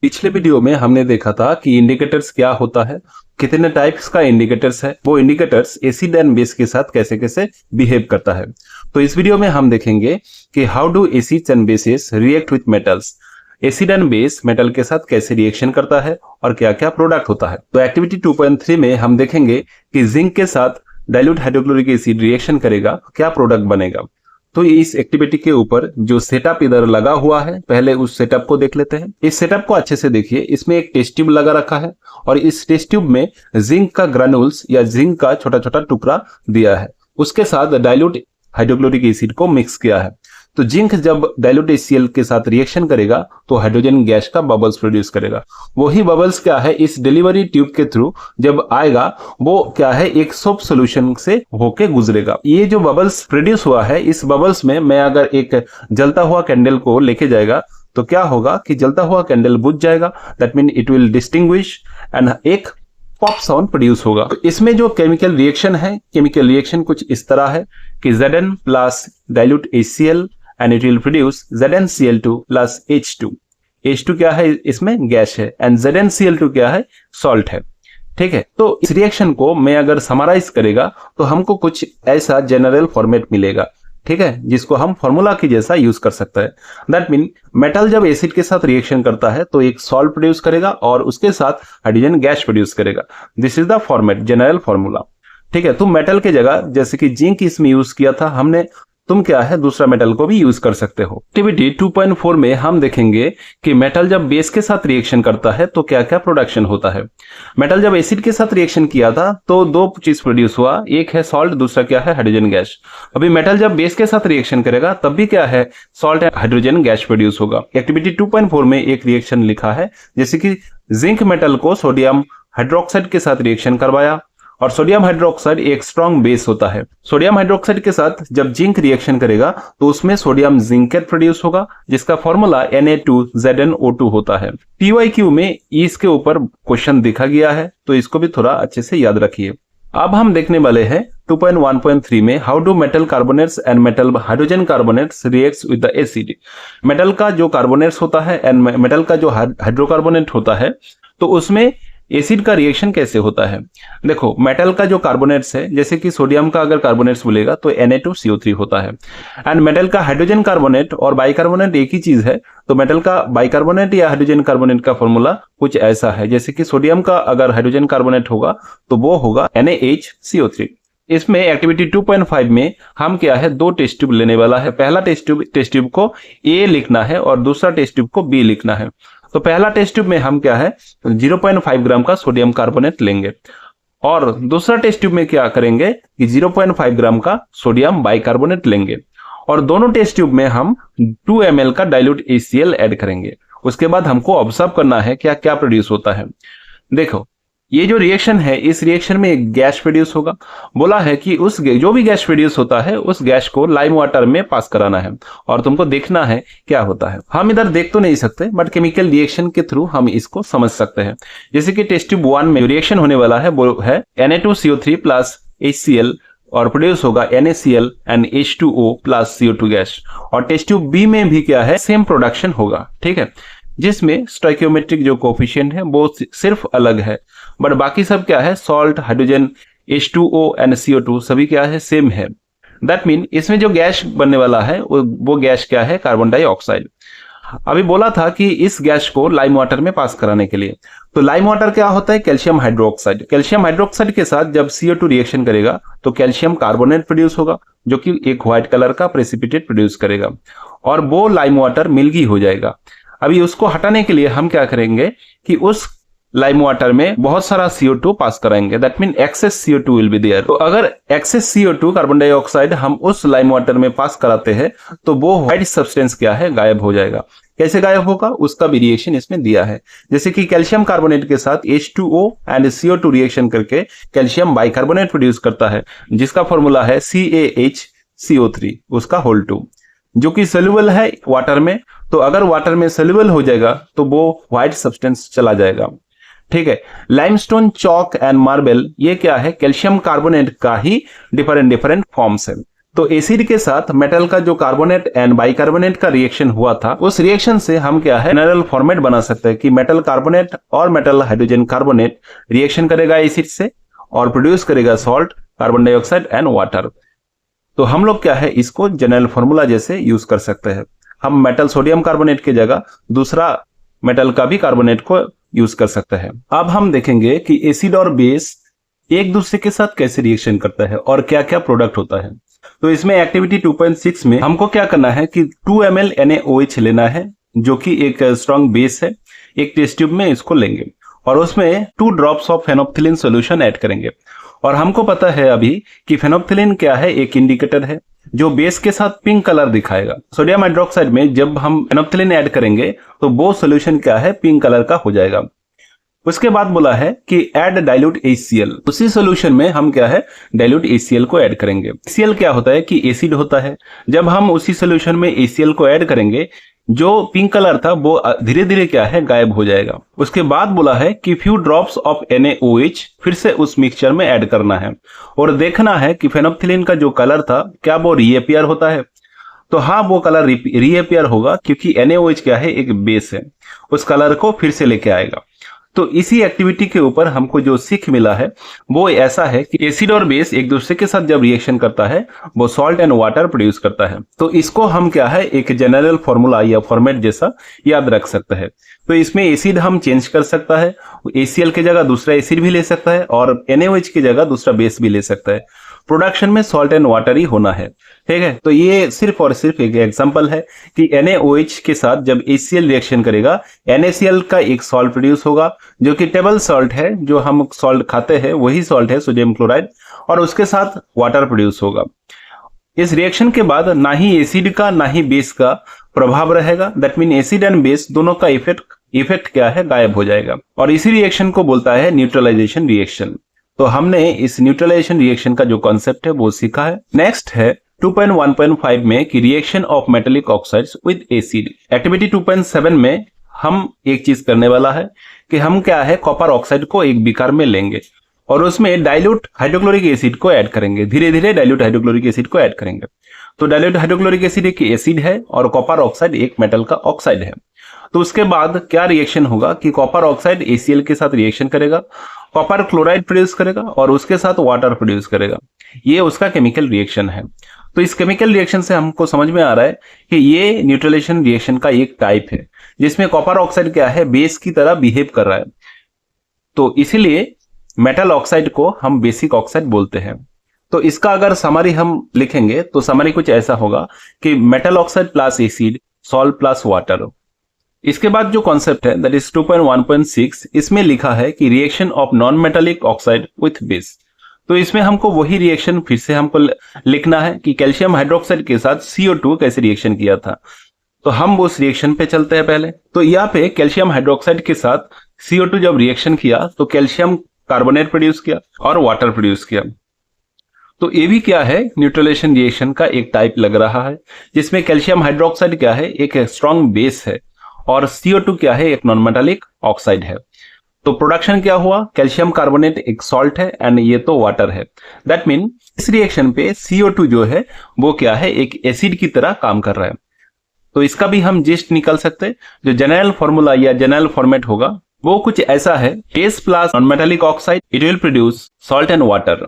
पिछले वीडियो में हमने देखा था कि इंडिकेटर्स क्या होता है, कितने टाइप्स का इंडिकेटर्स है, वो इंडिकेटर्स एसिड एंड बेस के साथ कैसे कैसे बिहेव करता है। तो इस वीडियो में हम देखेंगे कि how do acids and bases react with metals. Acid and base metal के साथ कैसे रिएक्शन करता है और क्या क्या प्रोडक्ट होता है। तो एक्टिविटी 2.3 में हम देखेंगे कि जिंक के साथ डाइल्यूट हाइड्रोक्लोरिक एसिड रिएक्शन करेगा, क्या प्रोडक्ट बनेगा। तो इस एक्टिविटी के ऊपर जो सेटअप इधर लगा हुआ है, पहले उस सेटअप को देख लेते हैं। इस सेटअप को अच्छे से देखिए, इसमें एक टेस्ट ट्यूब लगा रखा है और इस टेस्ट ट्यूब में जिंक का ग्रेन्यूल्स या जिंक का छोटा छोटा टुकड़ा दिया है, उसके साथ डाइल्यूट हाइड्रोक्लोरिक एसिड को मिक्स किया है। तो जिंक जब डाइल्यूट HCl के साथ रिएक्शन करेगा तो हाइड्रोजन गैस का बबल्स प्रोड्यूस करेगा। वही बबल्स क्या है, इस डिलीवरी ट्यूब के थ्रू जब आएगा वो क्या है, एक सोप सॉल्यूशन से होके गुजरेगा। ये जो बबल्स प्रोड्यूस हुआ है, इस बबल्स में मैं अगर एक जलता हुआ कैंडल को लेके जाएगा तो क्या होगा कि जलता हुआ कैंडल बुझ जाएगा। That mean it will distinguish and एक पॉप साउंड प्रोड्यूस होगा। तो इसमें जो केमिकल रिएक्शन है, केमिकल रिएक्शन कुछ इस तरह है कि Zn plus dilute HCl and it will produce ZnCl2 plus H2। H2 क्या है, इसमें गैस है, एंड ZnCl2 क्या है, सॉल्ट है। ठीक है, तो इस रिएक्शन को मैं अगर समराइज करेगा तो हमको कुछ ऐसा जनरल फॉर्मेट मिलेगा, ठीक है, जिसको हम फॉर्मूला की जैसा यूज कर सकते हैं। दैट मीन मेटल जब एसिड के साथ रिएक्शन करता है तो एक सॉल्ट प्रोड्यूस करेगा और उसके साथ हाइड्रोजन गैस प्रोड्यूस करेगा। This is the format, general formula. ठीक है, तो मेटल के जगह जैसे कि जिंक इसमें यूज किया था हमने, तुम क्या है दूसरा मेटल को भी यूज कर सकते हो। एक्टिविटी 2.4 में हम देखेंगे कि मेटल जब बेस के साथ रिएक्शन करता है तो क्या क्या प्रोडक्शन होता है। मेटल जब एसिड के साथ रिएक्शन किया था तो दो चीज प्रोड्यूस हुआ, एक है सॉल्ट, दूसरा क्या है, हाइड्रोजन गैस। अभी मेटल जब बेस के साथ रिएक्शन करेगा तब भी क्या है, salt and hydrogen gas produce होगा। एक्टिविटी 2.4 में एक रिएक्शन लिखा है, जैसे कि जिंक मेटल को सोडियम हाइड्रोक्साइड के साथ रिएक्शन करवाया और सोडियम हाइड्रोक्साइड एक स्ट्रॉन्ग बेस होता है। सोडियम हाइड्रोक्साइड के साथ जब जिंक रिएक्शन करेगा तो उसमें सोडियम जिंकेट प्रोड्यूस होगा, जिसका फॉर्मूला Na2ZnO2 होता है। PYQ में इसके ऊपर क्वेश्चन दिखा गया है, तो इसको भी थोड़ा अच्छे से याद रखिए। अब हम देखने वाले हैं 2.1.3 में how do metal carbonates and metal hydrogen carbonates reacts with the acid. Metal का जो कार्बोनेट्स होता है एंड मेटल का जो हाइड्रोकार्बोनेट होता है, तो उसमें एसिड का रिएक्शन कैसे होता है। देखो, मेटल का जो कार्बोनेट्स है, जैसे कि सोडियम का अगर कार्बोनेट्स बोलेगा तो Na2CO3 होता है, एंड मेटल का हाइड्रोजन कार्बोनेट और बाइकार्बोनेट एक ही चीज है। तो मेटल का बाइकार्बोनेट या हाइड्रोजन कार्बोनेट का फॉर्मूला कुछ ऐसा है, जैसे कि सोडियम का अगर हाइड्रोजन कार्बोनेट होगा तो वो होगा NaHCO3। इसमें एक्टिविटी 2.5 में हम क्या है, दो टेस्ट ट्यूब लेने वाला है। पहला टेस्ट ट्यूब को A लिखना है और दूसरा टेस्ट ट्यूब को B लिखना है। तो पहला टेस्ट ट्यूब में हम क्या है, 0.5 ग्राम का सोडियम कार्बोनेट लेंगे और दूसरा टेस्ट ट्यूब में क्या करेंगे कि 0.5 ग्राम का सोडियम बाइकार्बोनेट लेंगे और दोनों टेस्ट ट्यूब में हम 2 ml का डाइल्यूट HCl ऐड करेंगे। उसके बाद हमको ऑब्जर्व करना है क्या क्या प्रोड्यूस होता है। देखो, ये जो रिएक्शन है, इस रिएक्शन में एक गैस प्रोड्यूस होगा। बोला है कि उस जो भी गैस प्रोड्यूस होता है उस गैस को लाइम वाटर में पास कराना है और तुमको देखना है क्या होता है। हम इधर देख तो नहीं सकते, बट केमिकल रिएक्शन के थ्रू हम इसको समझ सकते हैं। जैसे कि टेस्ट ट्यूब 1 में रिएक्शन होने वाला है वो है Na2CO3 प्लस HCl और प्रोड्यूस होगा NaCl and H2O plus CO2 gas. और टेस्ट ट्यूब B में भी क्या है, सेम प्रोडक्शन होगा, ठीक है, जिसमें स्टोइकियोमेट्रिक जो कोफिशिएंट है वो सिर्फ अलग है, बट बाकी सब क्या है, salt, hydrogen, H2O and CO2 सभी क्या है, सेम है। दैट मीन इसमें जो गैस बनने वाला है वो गैस क्या है, कार्बन डाइऑक्साइड। अभी बोला था कि इस गैस को लाइम वाटर में पास कराने के लिए, तो लाइम वाटर क्या होता है, कैल्शियम हाइड्रोक्साइड। कैल्शियम हाइड्रोक्साइड के साथ जब CO2 रिएक्शन करेगा तो कैल्शियम कार्बोनेट प्रोड्यूस होगा, जो कि एक व्हाइट कलर का प्रेसिपिटेट प्रोड्यूस करेगा और वो लाइम वाटर मिल्की हो जाएगा। अभी उसको हटाने के लिए हम क्या करेंगे कि उस लाइम वाटर में बहुत सारा CO2 पास कराएंगे। That mean excess CO2 will be there. तो अगर एक्सेस CO2 कार्बन डाइऑक्साइड हम उस लाइम वाटर में पास कराते हैं तो वो व्हाइट सब्सटेंस क्या है, गायब हो जाएगा। कैसे गायब होगा, उसका भी रिएक्शन इसमें दिया है। जैसे कि कैल्शियम कार्बोनेट के साथ H2O एंड CO2 रिएक्शन करके कैल्शियम बाइकार्बोनेट प्रोड्यूस करता है, जिसका फॉर्मूला है CaHCO3 उसका होल 2, जो कि सोल्यूबल है वाटर में। तो अगर वाटर में सोल्यूबल हो जाएगा तो वो व्हाइट सब्सटेंस चला जाएगा, ठीक है। लाइमस्टोन, चॉक एंड मार्बल ये क्या है, कैल्शियम कार्बोनेट का ही डिफरेंट फॉर्म्स है। तो एसिड के साथ मेटल का जो कार्बोनेट एंड बाइकार्बोनेट का रिएक्शन हुआ था, उस रिएक्शन से हम क्या है जनरल फॉर्मेट बना सकते हैं कि मेटल कार्बोनेट और मेटल हाइड्रोजन कार्बोनेट रिएक्शन करेगा एसिड से और प्रोड्यूस करेगा salt, carbon dioxide and water. तो हम लोग क्या है इसको जनरल फॉर्मूला जैसे यूज कर सकते हैं। हम मेटल सोडियम कार्बोनेट की जगह दूसरा मेटल का भी कार्बोनेट को यूज कर सकते हैं। अब हम देखेंगे कि एसिड और बेस एक दूसरे के साथ कैसे रिएक्शन करता है और क्या क्या प्रोडक्ट होता है। तो इसमें एक्टिविटी 2.6 में हमको क्या करना है कि 2 ml NaOH लेना है, जो कि एक स्ट्रॉन्ग बेस है। एक टेस्ट ट्यूब में इसको लेंगे और उसमें 2 ड्रॉप्स ऑफ फेनोप्थिलीन सॉल्यूशन ऐड करेंगे। और हमको पता है अभी कि फेनोप्थिलीन क्या है, एक इंडिकेटर है जो बेस के साथ पिंक कलर दिखाएगा। सोडियम हाइड्रोक्साइड में जब हम फेनोप्थिलीन ऐड करेंगे तो वो सॉल्यूशन क्या है, पिंक कलर का हो जाएगा। उसके बाद बोला है कि ऐड डाइल्यूट HCl। उसी सॉल्यूशन में हम क्या है डाइल्यूट HCl को ऐड करेंगे। HCl क्या होता है कि एसिड होता है। जब हम उसी सॉल्यूशन में HCl को ऐड करेंगे, जो पिंक कलर था वो धीरे धीरे क्या है गायब हो जाएगा। उसके बाद बोला है कि फ्यू ड्रॉप्स ऑफ NaOH फिर से उस मिक्सचर में ऐड करना है और देखना है कि फेनोप्थिलीन का जो कलर था क्या वो रीअपियर होता है। तो हाँ, वो कलर रीअपियर होगा क्योंकि NaOH क्या है एक बेस है, उस कलर को फिर से लेके आएगा। तो इसी एक्टिविटी के ऊपर हमको जो सीख मिला है वो ऐसा है कि एसिड और बेस एक दूसरे के साथ जब रिएक्शन करता है वो सॉल्ट एंड वाटर प्रोड्यूस करता है। तो इसको हम क्या है एक जनरल फॉर्मूला या फॉर्मेट जैसा याद रख सकते हैं। तो इसमें एसिड हम चेंज कर सकता है, HCl की जगह दूसरा एसिड भी ले सकता है और NaOH की जगह दूसरा बेस भी ले सकता है। प्रोडक्शन में सॉल्ट एंड वाटर ही होना है, ठीक है। तो ये सिर्फ और सिर्फ एक एग्जांपल है कि NaOH के साथ जब HCl रिएक्शन करेगा NaCl का एक सॉल्ट प्रोड्यूस होगा जो कि टेबल सॉल्ट है, जो हम सॉल्ट खाते हैं वही सॉल्ट है सोडियम क्लोराइड, और उसके साथ वाटर प्रोड्यूस होगा। इस रिएक्शन के बाद ना ही एसिड का ना ही बेस का प्रभाव रहेगा। That mean acid and base दोनों का इफेक्ट क्या है गायब हो जाएगा। और इसी रिएक्शन को बोलता है न्यूट्रलाइजेशन रिएक्शन। तो हमने इस न्यूट्रलाइजेशन रिएक्शन का जो कॉन्सेप्ट है वो सीखा है। नेक्स्ट है 2.1.5 में कि reaction of metallic oxides with acid. Activity 2.7 में हम एक चीज करने वाला है कि हम क्या है कॉपर ऑक्साइड को एक बीकर में लेंगे और उसमें डाइल्यूट हाइड्रोक्लोरिक एसिड को ऐड करेंगे। धीरे धीरे डाइल्यूट हाइड्रोक्लोरिक एसिड को ऐड करेंगे। तो डाइल्यूट हाइड्रोक्लोरिक एसिड एक एसिड है और कॉपर ऑक्साइड एक मेटल का ऑक्साइड है। तो उसके बाद क्या रिएक्शन होगा कि कॉपर ऑक्साइड HCl के साथ रिएक्शन करेगा, कॉपर क्लोराइड प्रोड्यूस करेगा और उसके साथ वाटर प्रोड्यूस करेगा। ये उसका केमिकल रिएक्शन है। तो इस केमिकल रिएक्शन से हमको समझ में आ रहा है कि ये न्यूट्रलाइजेशन रिएक्शन का एक टाइप है जिसमें कॉपर ऑक्साइड क्या है बेस की तरह बिहेव कर रहा है। तो इसीलिए मेटल ऑक्साइड को हम बेसिक ऑक्साइड बोलते हैं। तो इसका अगर समरी हम लिखेंगे तो समरी कुछ ऐसा होगा कि metal oxide plus acid, salt plus water. इसके बाद जो कॉन्सेप्ट है दैट इज 2.1.6, इसमें लिखा है कि reaction of non metallic oxide with base. तो इसमें हमको वही रिएक्शन फिर से हमको लिखना है कि कैल्शियम हाइड्रोक्साइड के साथ CO2 कैसे रिएक्शन किया था। तो हम उस रिएक्शन पे चलते हैं पहले। तो यहाँ पे कैल्शियम हाइड्रोक्साइड के साथ CO2 जब रिएक्शन किया तो कैल्शियम कार्बोनेट प्रोड्यूस किया और वाटर प्रोड्यूस किया। तो ये भी क्या है न्यूट्रलाइजेशन रिएक्शन का एक टाइप लग रहा है, जिसमें कैल्शियम हाइड्रोक्साइड क्या है एक स्ट्रॉन्ग बेस है और CO2 क्या है एक नॉन मेटालिक ऑक्साइड है। तो प्रोडक्शन क्या हुआ, कैल्शियम कार्बोनेट एक सॉल्ट है एंड ये तो वाटर है। दैट मीन इस रिएक्शन पे CO2 जो है वो क्या है एक एसिड की तरह काम कर रहा है। तो इसका भी हम जिस्ट निकल सकते हैं। जो जनरल फॉर्मूला या जनरल फॉर्मेट होगा वो कुछ ऐसा है, base plus non metallic oxide it will produce salt and water.